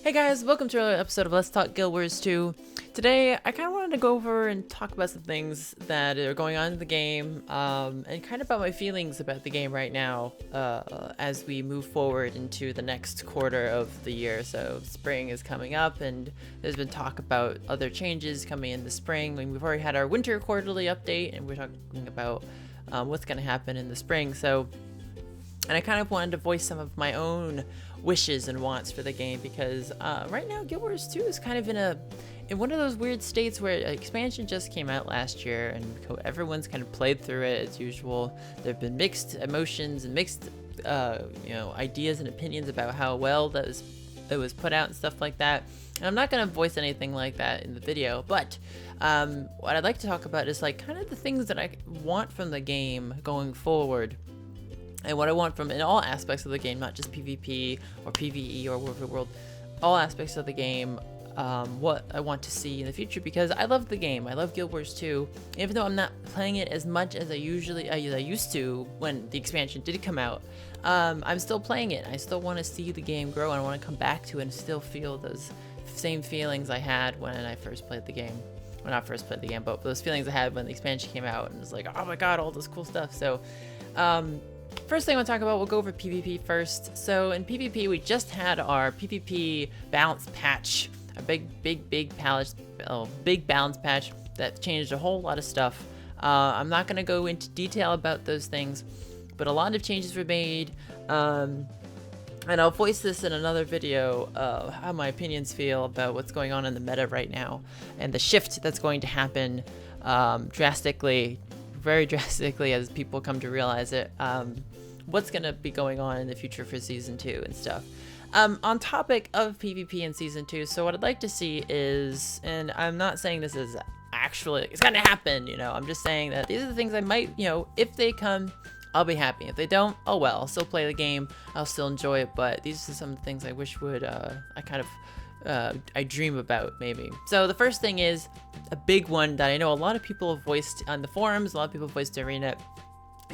Hey guys, welcome to another episode of Let's Talk Guild Wars 2. Today, I kind of wanted to go over and talk about some things that are going on in the game, and kind of about my feelings about the game right now, as we move forward into the next quarter of the year. So, spring is coming up, and there's been talk about other changes coming in the spring. I mean, we've already had our winter quarterly update, and we're talking about what's going to happen in the spring. And I kind of wanted to voice some of my own wishes and wants for the game because right now Guild Wars 2 is kind of in one of those weird states where expansion just came out last year and everyone's kind of played through it as usual. There have been mixed emotions and mixed ideas and opinions about how well that was put out and stuff like that. And I'm not going to voice anything like that in the video, but what I'd like to talk about is like kind of the things that I want from the game going forward. And what I want from in all aspects of the game, not just PvP or PvE or World of the World, all aspects of the game, what I want to see in the future, because I love the game. I love Guild Wars 2, even though I'm not playing it as much as I used to when the expansion did come out. I'm still playing it. I still want to see the game grow, and I want to come back to it and still feel those same feelings I had when I first played the game. Well, not first played the game, but those feelings I had when the expansion came out, and it was like, oh my god, all this cool stuff. So, first thing I want to talk about, we'll go over PvP first. So in PvP, we just had our PvP balance patch, a big balance patch that changed a whole lot of stuff. I'm not going to go into detail about those things, but a lot of changes were made. And I'll voice this in another video, how my opinions feel about what's going on in the meta right now and the shift that's going to happen very drastically as people come to realize it, what's going to be going on in the future for Season 2 and stuff. On topic of PvP in Season 2, so what I'd like to see is, and I'm not saying this is actually, it's going to happen, I'm just saying that these are the things I might, if they come, I'll be happy. If they don't, oh well, I'll still play the game, I'll still enjoy it, but these are some of the things I wish would, I dream about, maybe. So the first thing is a big one that I know a lot of people have voiced on the forums, a lot of people have voiced Arena,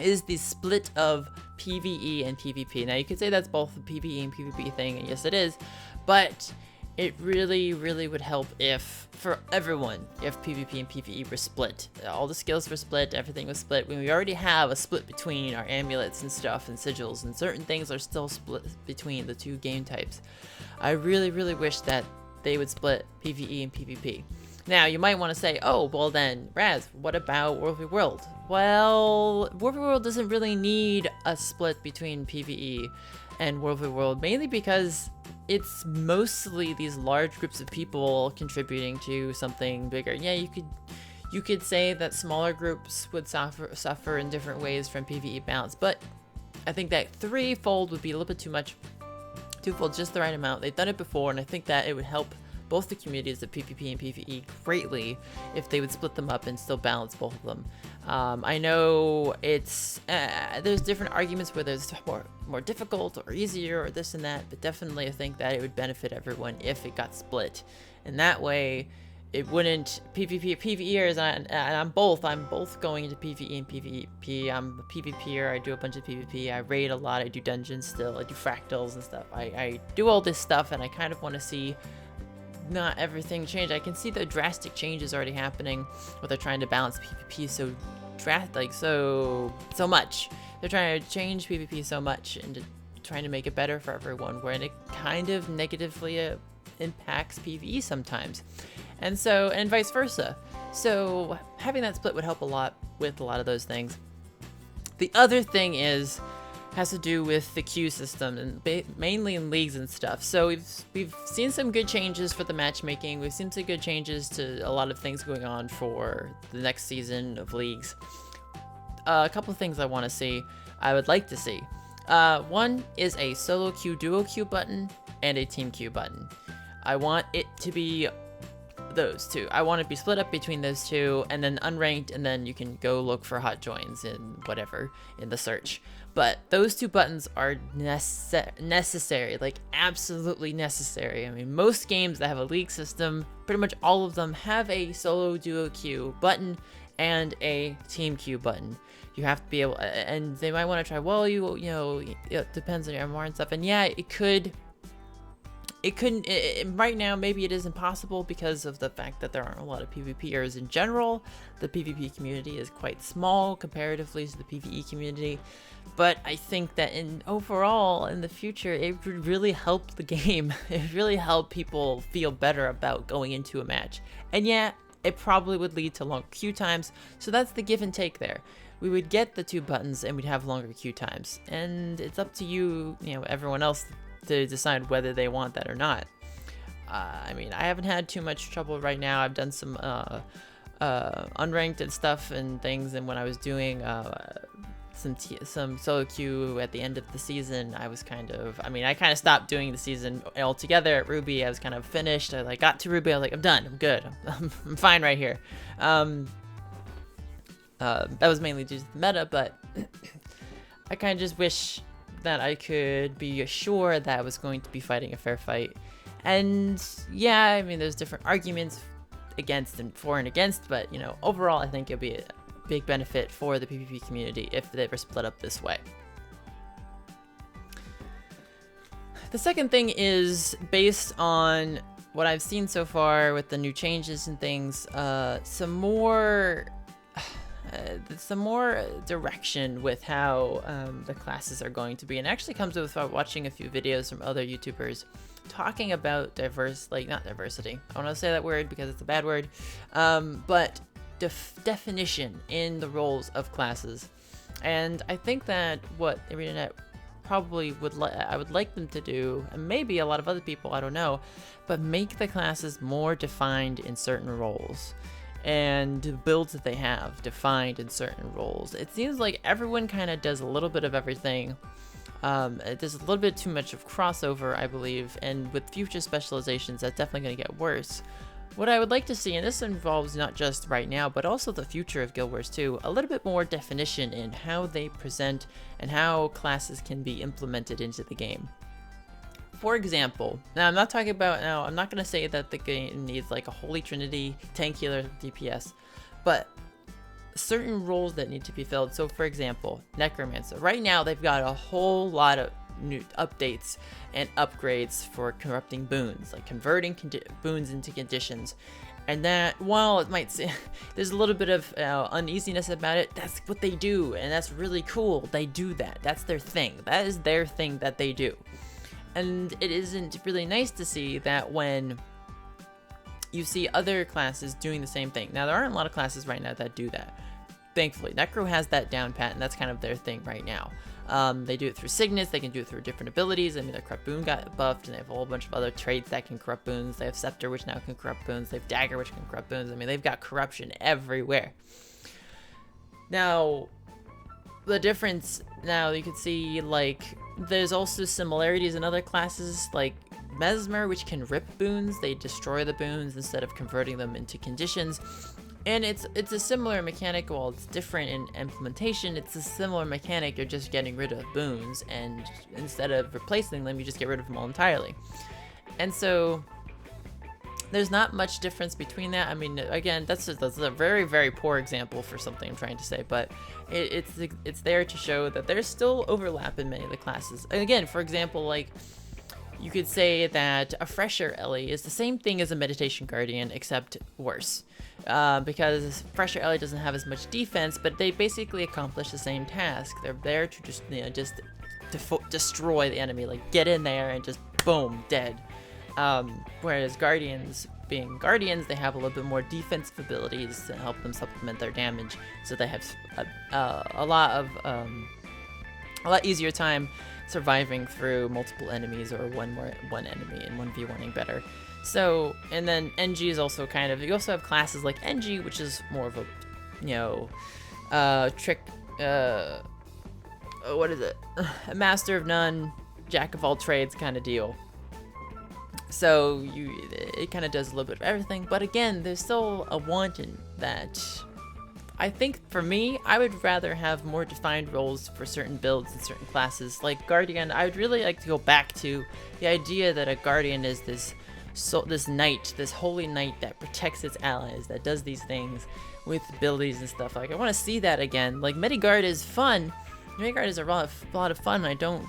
is the split of PvE and PvP. Now you could say that's both a PvE and PvP thing, and yes it is, but it really would help for everyone, if PvP and PvE were split. All the skills were split, everything was split. When we already have a split between our amulets and stuff and sigils, and certain things are still split between the two game types. I really wish that they would split PvE and PvP. Now, you might want to say, oh, well then, Raz, what about World v. World? Well, World v. World doesn't really need a split between PvE and World v. World, mainly because it's mostly these large groups of people contributing to something bigger. Yeah, you could say that smaller groups would suffer in different ways from PvE balance, but I think that threefold would be a little bit too much. Twofold, just the right amount. They've done it before, and I think that it would help both the communities of PvP and PvE greatly if they would split them up and still balance both of them. I know it's there's different arguments whether it's more difficult or easier or this and that, but definitely I think that it would benefit everyone if it got split. And that way, it wouldn't PvEers, and I'm both going into PvE and PvP. I'm a PvPer. I do a bunch of PvP. I raid a lot. I do dungeons still. I do fractals and stuff. I do all this stuff, and I kind of want to see not everything change. I can see the drastic changes already happening where they're trying to balance PvP so much. They're trying to change PvP so much and trying to make it better for everyone, where it kind of negatively impacts PvE sometimes. And vice versa. So having that split would help a lot with a lot of those things. The other thing has to do with the queue system, and mainly in leagues and stuff. So we've seen some good changes for the matchmaking. We've seen some good changes to a lot of things going on for the next season of leagues. A couple of things I would like to see. One is a solo queue, duo queue button, and a team queue button. I want it to be those two. I want to be split up between those two, and then unranked, and then you can go look for hot joins and whatever in the search. But those two buttons are necessary, like absolutely necessary. I mean, most games that have a league system, pretty much all of them have a solo duo queue button and a team queue button. You have to be able, and they might want to try, well, you know, it depends on your MR and stuff. And yeah, it could it couldn't right now. Maybe it is impossible because of the fact that there aren't a lot of PvPers in general. The PvP community is quite small comparatively to the PvE community, but I think that overall in the future it would really help the game. It would really help people feel better about going into a match. And yeah, it probably would lead to longer queue times, so that's the give and take there. We would get the 2 buttons and we'd have longer queue times, and it's up to you, everyone else, to decide whether they want that or not. I mean, I haven't had too much trouble right now. I've done some unranked and stuff and things, and when I was doing some solo queue at the end of the season, I kind of stopped doing the season altogether at Ruby. I was kind of finished. I got to Ruby. I was like, I'm done. I'm good. I'm fine right here. That was mainly due to the meta, but I kind of just wish that I could be sure that I was going to be fighting a fair fight. And yeah, I mean, there's different arguments against and for and against, but overall, I think it'll be a big benefit for the PvP community if they were split up this way. The second thing is based on what I've seen so far with the new changes and things, some more direction with how the classes are going to be, and it actually comes with watching a few videos from other YouTubers talking about not diversity. I want to say that word because it's a bad word, but definition in the roles of classes. And I think that what ArenaNet probably I would like them to do, and maybe a lot of other people, I don't know, but make the classes more defined in certain roles, and the builds that they have defined in certain roles. It seems like everyone kind of does a little bit of everything. There's a little bit too much of crossover, I believe, and with future specializations, that's definitely going to get worse. What I would like to see, and this involves not just right now, but also the future of Guild Wars 2, a little bit more definition in how they present and how classes can be implemented into the game. For example, I'm not going to say that the game needs like a holy trinity, tank, healer, DPS, but certain roles that need to be filled. So for example, Necromancer. Right now they've got a whole lot of new updates and upgrades for corrupting boons, like converting boons into conditions. And that, while it might say there's a little bit of uneasiness about it, that's what they do, and that's really cool. They do that. That's their thing. That is their thing that they do. And it isn't really nice to see that when you see other classes doing the same thing. Now, there aren't a lot of classes right now that do that. Thankfully, Necro has that down pat, and that's kind of their thing right now. They do it through Signets, they can do it through different abilities. I mean, their Corrupt Boon got buffed, and they have a whole bunch of other traits that can corrupt boons. They have Scepter, which now can corrupt boons. They have Dagger, which can corrupt boons. I mean, they've got corruption everywhere. Now, the difference, now you can see, like, there's also similarities in other classes, like Mesmer, which can rip boons. They destroy the boons instead of converting them into conditions. And it's a similar mechanic. While it's different in implementation, it's a similar mechanic. You're just getting rid of boons, and instead of replacing them, you just get rid of them all entirely. And so there's not much difference between that. I mean, again, that's a very, very poor example for something I'm trying to say, but it's there to show that there's still overlap in many of the classes. And again, for example, like, you could say that a Fresher Ellie is the same thing as a Meditation Guardian, except worse. Because Fresher Ellie doesn't have as much defense, but they basically accomplish the same task. They're there to just, destroy the enemy, like get in there and just boom, dead. Whereas Guardians, being Guardians, they have a little bit more defensive abilities to help them supplement their damage, so they have a lot easier time surviving through multiple enemies or one enemy and 1v1ing better. So, and then NG is also kind of, you also have classes like NG, which is more of a trick, what is it? A master of none, jack of all trades kind of deal. So it kind of does a little bit of everything, but again, there's still a want in that. I think for me, I would rather have more defined roles for certain builds and certain classes. Like Guardian, I would really like to go back to the idea that a Guardian is this knight, this holy knight that protects its allies, that does these things with abilities and stuff. Like, I want to see that again. Like, Mediguard is fun. Mediguard is a lot of fun. I don't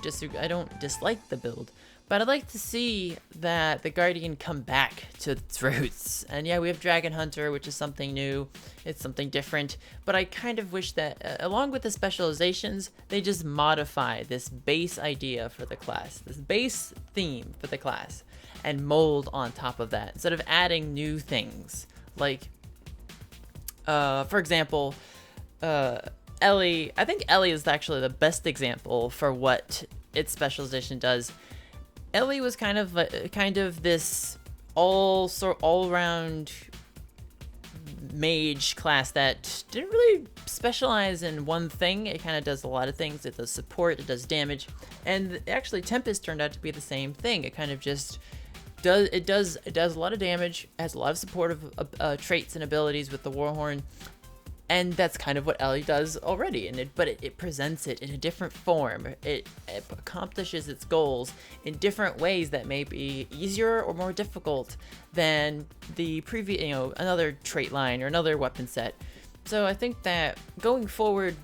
dislike the build, But I'd like to see that the Guardian come back to its roots. And yeah, we have Dragon Hunter, which is something new. It's something different. But I kind of wish that, along with the specializations, they just modify this base idea for the class, this base theme for the class, and mold on top of that, instead of adding new things. Like, for example, Ellie. I think Ellie is actually the best example for what its specialization does. Ellie was kind of this all-round mage class that didn't really specialize in one thing. It kind of does a lot of things. It does support, it does damage, and actually Tempest turned out to be the same thing. It kind of just does a lot of damage, has a lot of supportive traits and abilities with the Warhorn. And that's kind of what Ellie does already, but it presents it in a different form. It accomplishes its goals in different ways that may be easier or more difficult than the previous, another trait line or another weapon set. So I think that going forward,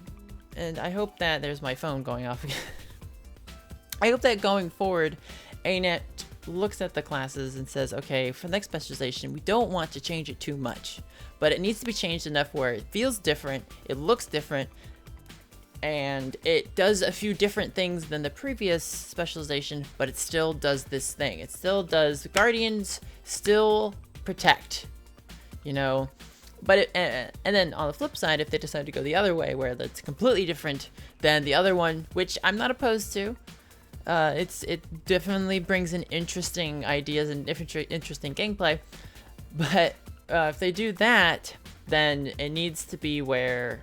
and I hope that there's my phone going off again. I hope that going forward, ANET looks at the classes and says, okay, for the next specialization, we don't want to change it too much, but it needs to be changed enough where it feels different, it looks different, and it does a few different things than the previous specialization, but it still does this thing. It still does, Guardians still protect, but and then on the flip side, if they decide to go the other way, where that's completely different than the other one, which I'm not opposed to, it definitely brings in interesting ideas and interesting gameplay, but if they do that, then it needs to be where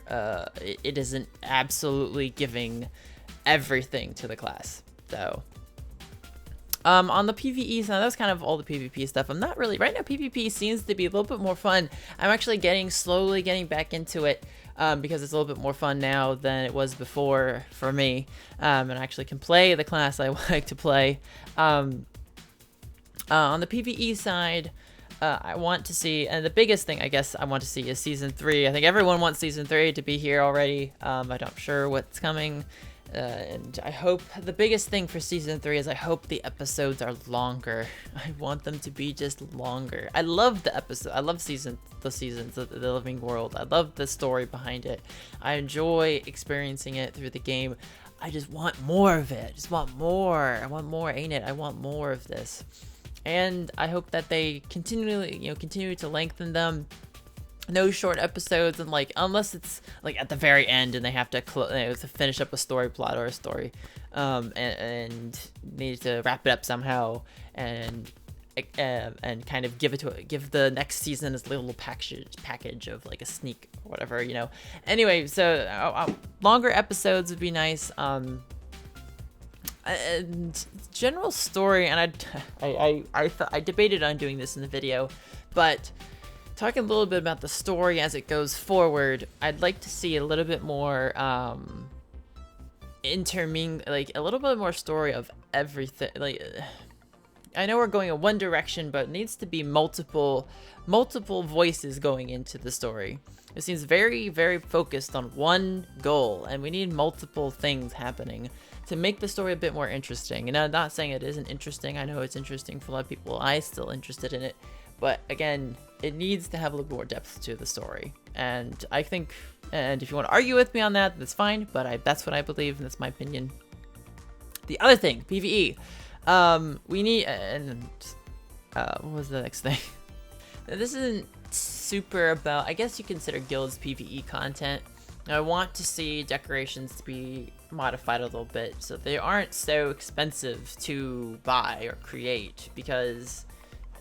it isn't absolutely giving everything to the class. So on the PvE side, that's kind of all the PvP stuff. I'm not really right now. PvP seems to be a little bit more fun. I'm actually slowly getting back into it. Because it's a little bit more fun now than it was before for me, and I actually can play the class I like to play. On the PvE side, I want to see, and the biggest thing I guess I want to see is Season 3. I think everyone wants Season 3 to be here already. I'm not sure what's coming, and I hope the biggest thing for Season 3 is I hope the episodes are longer. I want them to be just longer. I love the episode. I love the seasons of the Living World. I love the story behind it. I enjoy experiencing it through the game. I just want more of it. I just want more. I want more, ain't it? I want more of this. And I hope that they continue to lengthen them. No short episodes, and unless it's at the very end and they have to finish up a story plot or a story, and need to wrap it up somehow, and kind of give the next season this little package of a sneak or whatever, Anyway, so longer episodes would be nice. And general story, and I debated on doing this in the video, but talking a little bit about the story as it goes forward, I'd like to see a little bit more a little bit more story of everything. I know we're going in one direction, but it needs to be multiple voices going into the story. It seems very, very focused on one goal, and we need multiple things happening to make the story a bit more interesting. And I'm not saying it isn't interesting. I know it's interesting for a lot of people. I'm still interested in it. But again, it needs to have a little more depth to the story. And I think, and if you want to argue with me on that, that's fine. But that's what I believe, and that's my opinion. The other thing, PvE. We need, what was the next thing? This isn't super about, I guess you consider guilds PvE content. I want to see decorations to be modified a little bit so they aren't so expensive to buy or create, because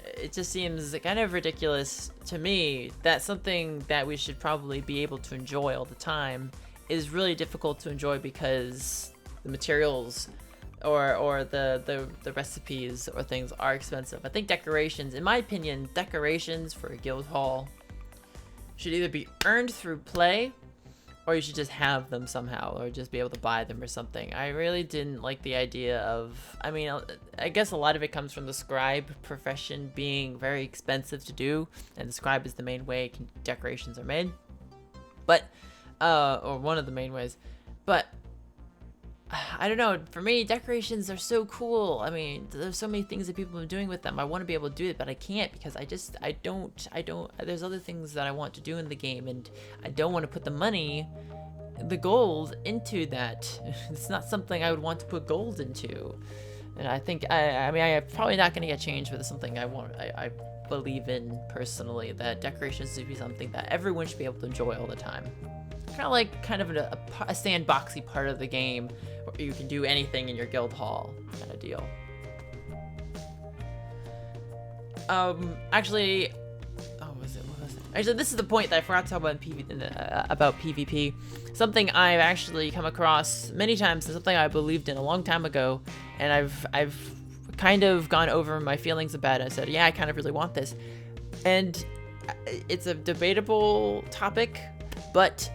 it just seems kind of ridiculous to me that something that we should probably be able to enjoy all the time is really difficult to enjoy because the materials or the recipes or things are expensive. I think decorations, in my opinion, decorations for a guild hall should either be earned through play, or you should just have them somehow, or just be able to buy them or something. I really didn't like the idea of, I guess a lot of it comes from the scribe profession being very expensive to do, and the scribe is the main way decorations are made. But, or one of the main ways. But I don't know. For me, decorations are so cool. I mean, there's so many things that people are doing with them. I want to be able to do it, but I can't because I don't. There's other things that I want to do in the game, and I don't want to put the money, the gold into that. It's not something I would want to put gold into. And I think, I mean, I'm probably not going to get changed, but it's something I believe in personally, that decorations should be something that everyone should be able to enjoy all the time. Kind of a sandboxy part of the game where you can do anything in your guild hall kind of deal. Actually, what was it? Actually, this is the point that I forgot to talk about PvP. Something I've actually come across many times, and something I believed in a long time ago, and I've kind of gone over my feelings about it. I said, yeah, I kind of really want this, and it's a debatable topic, but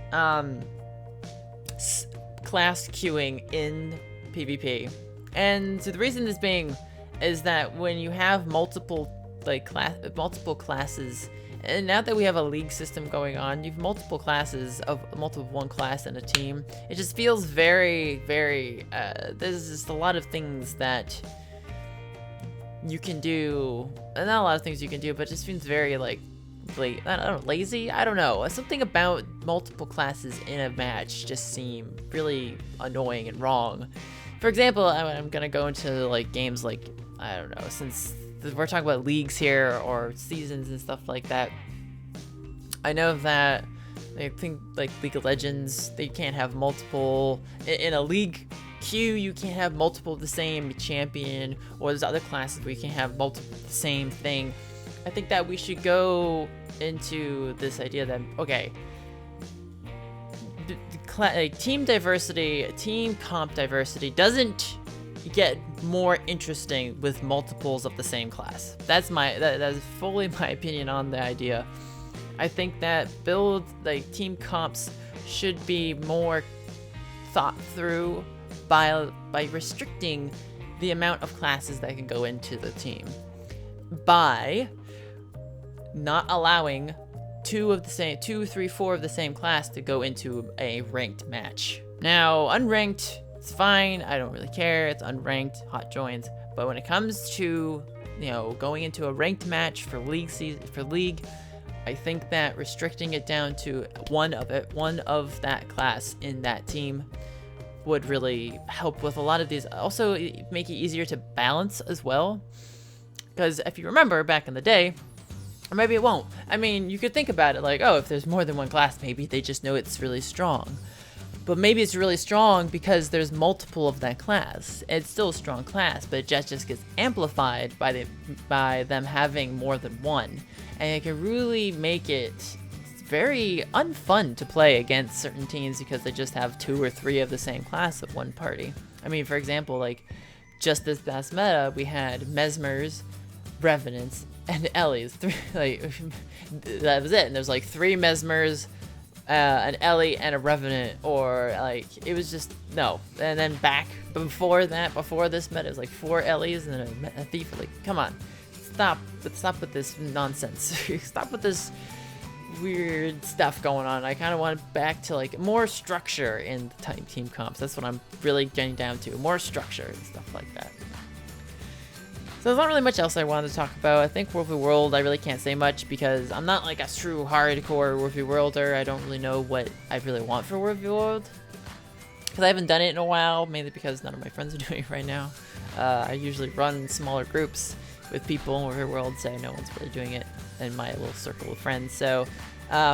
class queuing in PvP. And so the reason this being is that when you have multiple classes, and now that we have a league system going on, you have multiple classes of one class in a team. It just feels very, very, there's just a lot of things that you can do. Not a lot of things you can do, but it just seems very I don't know, lazy? I don't know. Something about multiple classes in a match just seem really annoying and wrong. For example, I'm gonna go into games I don't know, since we're talking about leagues here or seasons and stuff like that. I know that I think League of Legends, they can't have multiple in a league queue. You can't have multiple of the same champion, or there's other classes where you can have multiple of the same thing. I think that we should go into this idea that, okay, team diversity, team comp diversity doesn't get more interesting with multiples of the same class. That is fully my opinion on the idea. I think that team comps should be more thought through by restricting the amount of classes that can go into the team, by not allowing 2, 3, 4 of the same class to go into a ranked match. Now, unranked, it's fine. I don't really care. It's unranked, hot joins. But when it comes to, going into a ranked match for league, I think that restricting it down to one of that class in that team would really help with a lot of these. Also, make it easier to balance as well. Because if you remember back in the day, or maybe it won't. I mean, you could think about it if there's more than one class, maybe they just know it's really strong. But maybe it's really strong because there's multiple of that class. It's still a strong class, but it just gets amplified by them having more than one. And it can really make it very unfun to play against certain teams because they just have 2 or 3 of the same class of one party. I mean, for example, just this past meta, we had Mesmers, Revenants, and Ellies. That was it. And there's 3 Mesmers, an Ellie, and a Revenant, or it was just no. And then before this meta, it was 4 Ellies and a Thief. Come on, stop with this nonsense. Stop with this weird stuff going on. I kind of want back to more structure in the team comps. That's what I'm really getting down to. More structure and stuff like that. So there's not really much else I wanted to talk about. I think World v. World, I really can't say much because I'm not a true hardcore World v. Worlder. I don't really know what I really want for World v. World because I haven't done it in a while, mainly because none of my friends are doing it right now. I usually run smaller groups with people in World v. World, so no one's really doing it in my little circle of friends. So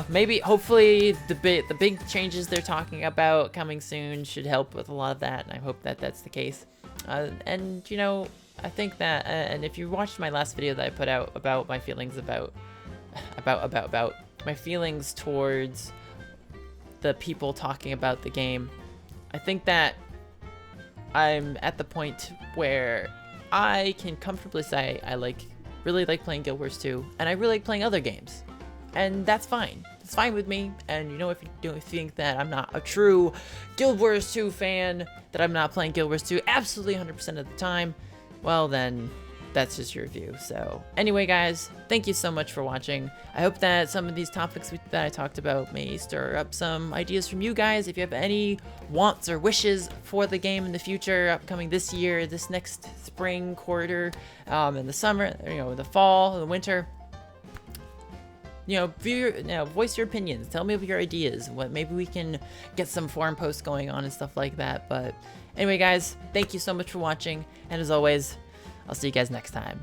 maybe, hopefully, the big changes they're talking about coming soon should help with a lot of that, and I hope that that's the case. And I think that, and if you watched my last video that I put out about my feelings about my feelings towards the people talking about the game, I think that I'm at the point where I can comfortably say I really like playing Guild Wars 2, and I really like playing other games, and that's fine. It's fine with me. And if you don't think that I'm not a true Guild Wars 2 fan, that I'm not playing Guild Wars 2 absolutely 100% of the time, well then, that's just your view. So anyway, guys, thank you so much for watching. I hope that some of these topics that I talked about may stir up some ideas from you guys. If you have any wants or wishes for the game in the future, upcoming this year, this next spring quarter, in the summer, the fall, the winter, voice your opinions. Tell me your ideas. Maybe we can get some forum posts going on and stuff like that. But anyway, guys, thank you so much for watching, and as always, I'll see you guys next time.